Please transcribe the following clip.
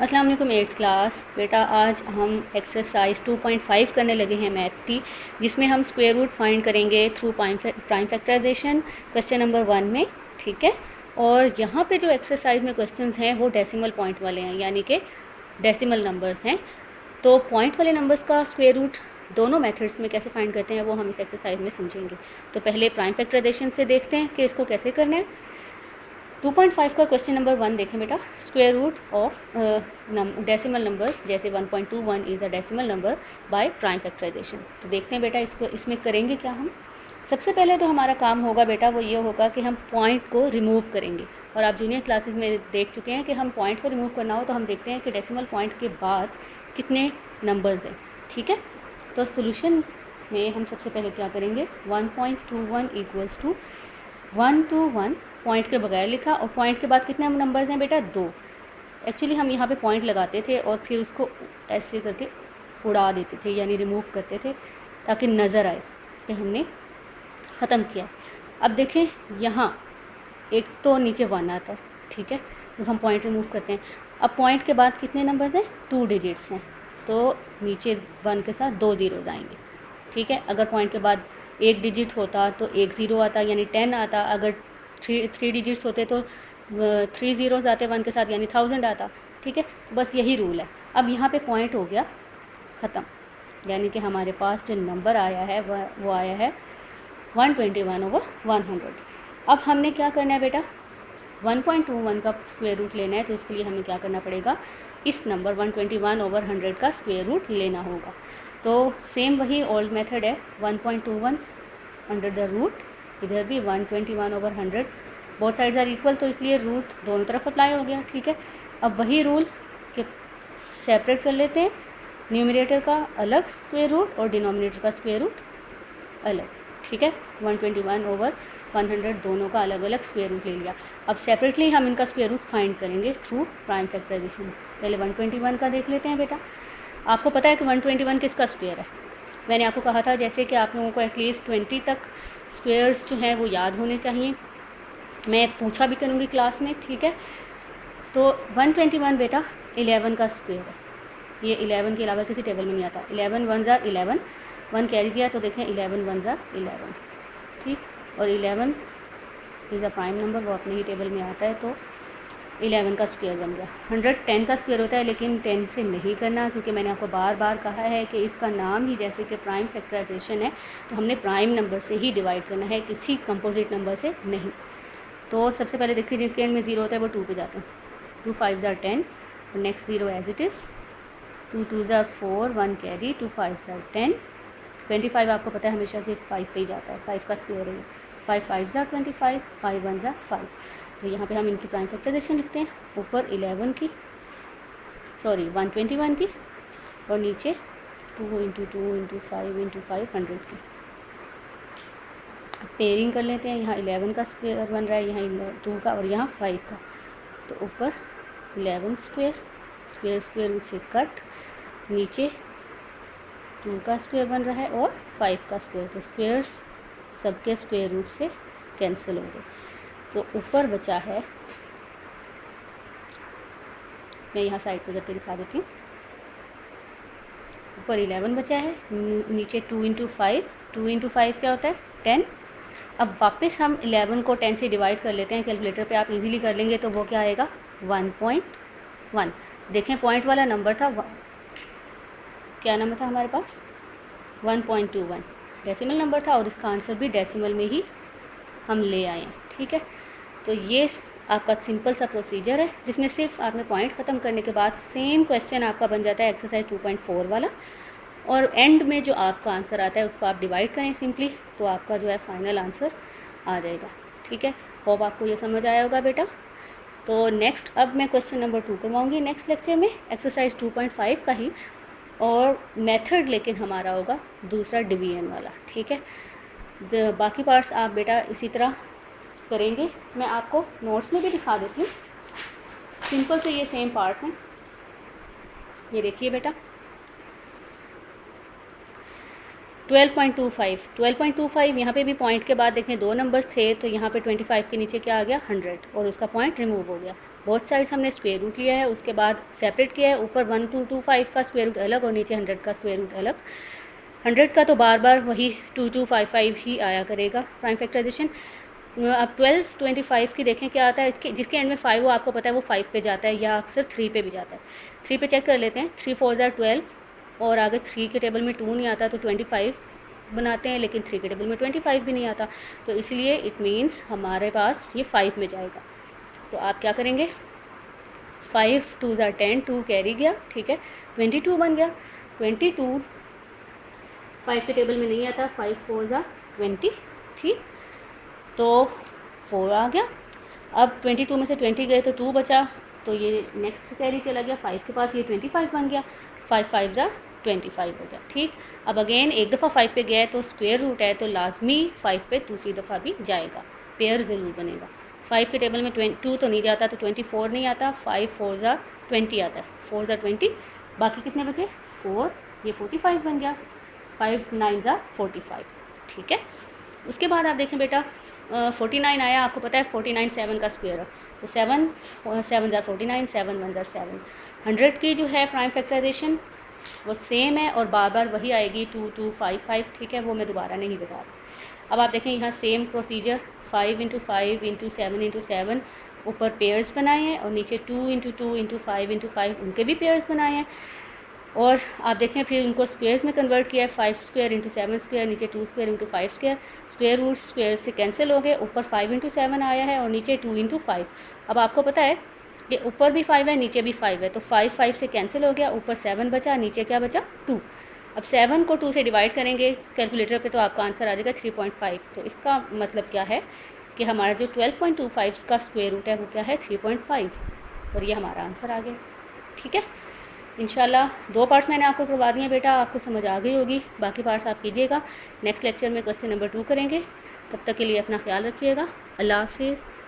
अस्सलाम वालेकुम eighth class. बेटा आज हम एक्सरसाइज 2.5 करने लगे हैं मैथ्स की, जिसमें हम स्क्वायर रूट फाइंड करेंगे through prime factorization question number 1 में। ठीक है, और यहाँ पे जो एक्सरसाइज में क्वेश्चंस हैं वो डेसिमल पॉइंट वाले हैं, यानी कि डेसिमल नंबर्स हैं। तो पॉइंट वाले नंबर्स का स्क्वायर रूट दोनों मेथड्स में कैसे फाइंड करते हैं वो हम इस एक्सरसाइज में समझेंगे। तो पहले प्राइम फैक्टराइजेशन से देखते हैं कि इसको कैसे करना है। 2.5 का क्वेश्चन नंबर 1 देखें बेटा। Square root of decimal numbers, जैसे 1.21 is a decimal number by prime factorization. तो देखते हैं बेटा इसको इसमें करेंगे क्या हम। सबसे पहले तो हमारा काम होगा बेटा वो ये होगा कि हम पॉइंट को रिमूव करेंगे। और आप जूनियर क्लासेस में देख चुके हैं कि हम पॉइंट को रिमूव करना हो तो हम देखते हैं कि डेसिमल पॉइंट के बाद कितने नंबर्स हैं। ठीक है, तो सोल्यूशन में हम सबसे पहले क्या करेंगे, 1.21 इक्वल्स टू 121 पॉइंट के बगैर लिखा, और पॉइंट के बाद कितने नंबर्स हैं बेटा, 2। एक्चुअली हम यहाँ पे पॉइंट लगाते थे और फिर उसको ऐसे करके उड़ा देते थे, यानी रिमूव करते थे ताकि नज़र आए कि हमने ख़त्म किया। अब देखें यहाँ एक तो नीचे 1 आता है, ठीक है, जब हम पॉइंट रिमूव करते हैं। अब पॉइंट के बाद कितने नंबर्स हैं, 2 डिजिट्स हैं, तो नीचे 1 के साथ 2 ज़ीरोज़ आएंगे। ठीक है, अगर पॉइंट के बाद 1 डिजिट होता तो 1 ज़ीरो आता, यानी 10 आता। अगर थ्री डिजिट्स होते तो 3 ज़ीरोज़ आते 1 के साथ, यानी 1000 आता। ठीक है, तो बस यही रूल है। अब यहाँ पे पॉइंट हो गया ख़त्म, यानी कि हमारे पास जो नंबर आया है वो आया है 121/100। अब हमने क्या करना है बेटा, 1.21 का स्क्वायर रूट लेना है, तो उसके लिए हमें क्या करना पड़ेगा, इस नंबर 121/100 का स्क्वायर रूट लेना होगा। तो सेम वही ओल्ड मेथड है, 1.21 अंडर द रूट, इधर भी 121/100, बोथ साइड्स आर इक्वल, तो इसलिए रूट दोनों तरफ अप्लाई हो गया। ठीक है, अब वही रूल के सेपरेट कर लेते हैं, न्यूमरेटर का अलग स्क्वायर रूट और डिनोमिनेटर का स्क्वायर रूट अलग। ठीक है, 121/100 दोनों का अलग अलग स्क्वायर रूट ले लिया। अब सेपरेटली हम इनका स्क्वायर रूट फाइंड करेंगे थ्रू प्राइम फैक्टराइजेशन। पहले 121 का देख लेते हैं बेटा। आपको पता है कि 121 किसका स्क्वायर है। मैंने आपको कहा था जैसे कि आप लोगों को एटलीस्ट 20 तक स्क्वायर्स जो हैं वो याद होने चाहिए, मैं पूछा भी करूँगी क्लास में। ठीक है, तो 121 बेटा 11 का स्क्वायर है। ये 11 के अलावा किसी टेबल में नहीं आता। 11 1 ज़ा 11, 1 कैरी किया तो देखें 11 1 ज़ा 11। ठीक, और 11 इज़ अ प्राइम नंबर, वो अपने ही टेबल में आता है, तो 11 का स्क्वायर बन गया। 110 का स्क्वायर होता है, लेकिन 10 से नहीं करना, क्योंकि मैंने आपको बार बार कहा है कि इसका नाम ही जैसे कि प्राइम फैक्टराइजेशन है, तो हमने प्राइम नंबर से ही डिवाइड करना है, किसी कंपोजिट नंबर से नहीं। तो सबसे पहले देखिए जिसके एंड में 0 होता है वो 2 पे जाते हैं। 2 5 ज़ा 10, नेक्स्ट 0 एज इट इज़। 2 2 ज़ा 4, 1 कैरी, 2 5 ज़ा 10। 25 आपको पता है हमेशा सिर्फ 5 पे ही जाता है, 5 का स्क्वायर है। 5 5 ज़ा 25, 5 1 ज़ा 5। तो यहाँ पे हम इनकी प्राइम फैक्टराइजेशन लिखते हैं, ऊपर 11 की, सॉरी 121 की, और नीचे 2 इंटू 2 इंटू 5 इंटू 500 की। पेयरिंग कर लेते हैं, यहाँ 11 का स्क्वायर बन रहा है, यहाँ 2 का, और यहाँ 5 का, तो ऊपर 11 स्क्वायर, स्क्वायर स्क्वायर रूट से कट, नीचे 2 का स्क्वायर बन रहा है और 5 का स्क्वायर, तो स्क्वायर्स सबके स्क्वायर रूट से कैंसिल हो गए। तो ऊपर बचा है, मैं यहाँ साइड पर करके दिखा देती हूँ, ऊपर 11 बचा है, नीचे 2 इंटू 5, 2 इंटू 5 क्या होता है 10। अब वापस हम 11 को 10 से डिवाइड कर लेते हैं, कैलकुलेटर पे आप इजीली कर लेंगे, तो वो क्या आएगा 1.1। देखें पॉइंट वाला नंबर था, क्या नंबर था हमारे पास 1.21, डेसिमल नंबर था, और इसका आंसर भी डेसिमल में ही हम ले आए हैं। ठीक है, तो ये आपका सिंपल सा प्रोसीजर है, जिसमें सिर्फ आपने पॉइंट ख़त्म करने के बाद सेम क्वेश्चन आपका बन जाता है एक्सरसाइज 2.4 वाला, और एंड में जो आपका आंसर आता है उसको आप डिवाइड करें सिंपली, तो आपका जो है फाइनल आंसर आ जाएगा। ठीक है, होप आपको ये समझ आया होगा बेटा। तो नेक्स्ट अब मैं क्वेश्चन नंबर 2 करवाऊँगी नेक्स्ट लेक्चर में, एक्सरसाइज 2.5 का ही, और मेथड लेकिन हमारा होगा दूसरा डिवीजन वाला। ठीक है, बाकी पार्ट्स आप बेटा इसी तरह करेंगे, मैं आपको नोट्स में भी दिखा देती हूँ। सिंपल से ये सेम पार्ट हैं, ये देखिए बेटा 12.25 यहाँ पे भी पॉइंट के बाद देखें 2 नंबर्स थे, तो यहाँ पे 25 के नीचे क्या आ गया 100, और उसका पॉइंट रिमूव हो गया, बोथ साइड्स हमने स्क्वायर रूट लिया है, उसके बाद सेपरेट किया है, ऊपर 1225 का स्क्वायर रूट अलग और नीचे 100 का स्क्वायर रूट अलग। 100 का तो बार बार वही 2255 ही आया करेगा प्राइम फैक्टराइजेशन। अब 1225 की देखें क्या आता है, इसके जिसके एंड में 5 हो आपको पता है वो 5 पे जाता है या अक्सर 3 पे भी जाता है। 3 पे चेक कर लेते हैं, 3 4 ज़ार 12 और आगे 3 के टेबल में 2 नहीं आता तो 25 बनाते हैं, लेकिन 3 के टेबल में 25 भी नहीं आता, तो इसलिए इट मीन्स हमारे पास ये 5 में जाएगा। तो आप क्या करेंगे, 5 2 ज़ार 10, 2 कैरी गया, ठीक है, 22 बन गया। 22 5 के टेबल में नहीं आता, 5 4 ज़ार 20, ठीक, तो 4 आ गया। अब 22 में से 20 गए तो 2 बचा, तो ये नेक्स्ट कैरी चला गया 5 के पास, ये 25 बन गया, 5 5 ज़ा 25 हो गया, ठीक। अब अगेन एक दफ़ा 5 पे गया है तो स्क्वायर रूट है तो लाजमी 5 पे दूसरी दफ़ा भी जाएगा, पेयर ज़रूर बनेगा। 5 के टेबल में 2 तो नहीं जाता तो 24 नहीं आता, 5 4 ज़ा 20 आता है, 4 ज़ा 20, बाकी कितने बचे 4, ये 45 बन गया, 5 9 ज़ा 45, ठीक है। उसके बाद आप देखें बेटा 49 आया, आपको पता है 49 7 का स्क्वायर है, तो 7 7 ज़ार 49, 7 1 ज़ार 7। 100 की जो है प्राइम फैक्टराइजेशन वो सेम है और बार बार वही आएगी 2 2 5 5, ठीक है, वो मैं दोबारा नहीं बता रही। अब आप देखें यहाँ same procedure 5 into 5 into 7 into 7, ऊपर पेयर्स बनाए हैं और नीचे 2 इंटू 2 इंटू 5 इंटू 5 उनके भी पेयर्स बनाए हैं, और आप देखें फिर उनको स्क्वायर्स में कन्वर्ट किया है, 5 स्क्वायर इंटू 7 स्क्वायर, नीचे 2 square into 5 square, square root square से कैंसिल हो गए, ऊपर 5 इंटू 7 आया है और नीचे 2 इंटू 5। अब आपको पता है कि ऊपर भी 5 है नीचे भी 5 है, तो 5 5 से कैंसिल हो गया, ऊपर 7 बचा, नीचे क्या बचा 2। अब 7 को 2 से डिवाइड करेंगे कैलकुलेटर पे तो आपका आंसर आ जाएगा 3.5। तो इसका मतलब क्या है कि हमारा जो 12.25 का स्क्वायर रूट है वो क्या है 3.5, और ये हमारा आंसर आ गया, ठीक है। इंशाल्लाह 2 पार्ट्स मैंने आपको करवा दिए बेटा, आपको समझ आ गई होगी, बाकी पार्ट्स आप कीजिएगा। नेक्स्ट लेक्चर में क्वेश्चन नंबर 2 करेंगे, तब तक के लिए अपना ख्याल रखिएगा। अल्लाह हाफिज़।